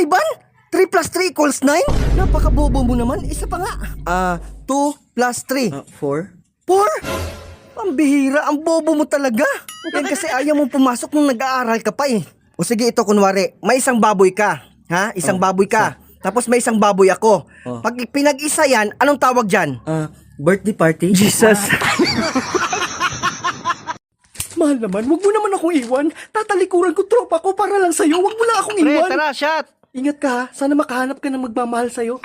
Ivan? 3 plus 3 equals 9? Napakabobo mo naman. Isa pa nga. 2 plus 3. 4? 4? Pambihira, ang bobo mo talaga. Yan kasi ayaw mong pumasok nung nag-aaral ka pa eh. O sige, ito kunwari, may isang baboy ka. Ha? Isang baboy ka. Tapos may isang baboy ako. Pag pinag-isa yan, anong tawag dyan? Birthday party? Jesus. Mahal naman, wag mo naman akong iwan. Tatalikuran ko tropa ko para lang sa'yo. Wag mo lang akong iwan. Pre, tara, shot! Ingat ka ha. Sana makahanap ka ng magmamahal sa'yo.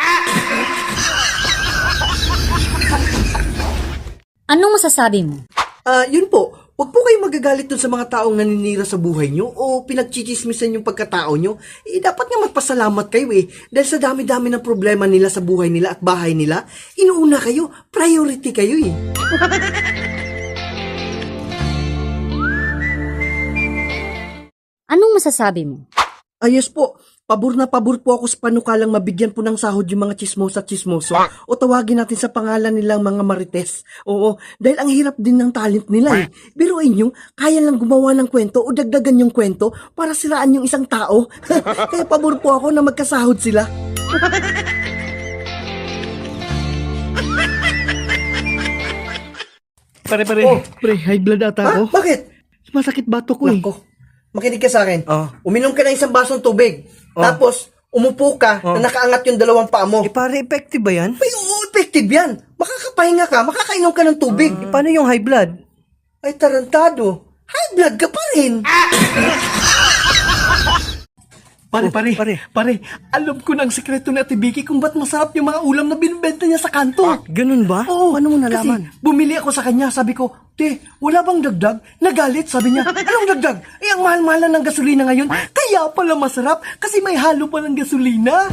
Anong masasabi mo? Yun po. Huwag po kayong magagalit dun sa mga taong naninira sa buhay nyo o pinagchichismisan yung pagkatao nyo. Dapat nga magpasalamat kayo Dahil sa dami-dami ng problema nila sa buhay nila at bahay nila, inuuna kayo. Priority kayo Anong masasabi mo? Ayos po. Pabor na pabor po ako sa panukalang mabigyan po ng sahod yung mga chismosa at chismoso. O tawagin natin sa pangalan nilang mga marites. Oo, dahil ang hirap din ng talent nila Biruin nyo, kaya lang gumawa ng kwento o dagdagan yung kwento para siraan yung isang tao. Kaya pabor po ako na magkasahod sila. Pare, pre, high blood ata ako. Bakit? Masakit bato ko eh. Nako, makinig ka sa akin. Oh. Uminom ka ng isang basong tubig. Tapos, umupo ka na nakaangat yung dalawang paa mo. Pare, effective ba yan? Ay, oo, effective yan. Makakapahinga ka, makakainom ka ng tubig. Paano yung high blood? Ay, tarantado. High blood ka pa rin. Pare, Alam ko na ang sekreto ni Ate Vicky kung ba't masarap yung mga ulam na binibenta niya sa kanto. Ganun ba? Oo. Paano mo nalaman? Kasi bumili ako sa kanya, sabi ko, te, wala bang dagdag? Nagalit, sabi niya. Anong dagdag? Ang mahal-mahal na ng gasolina ngayon. Kaya pala masarap kasi may halo pa ng gasolina.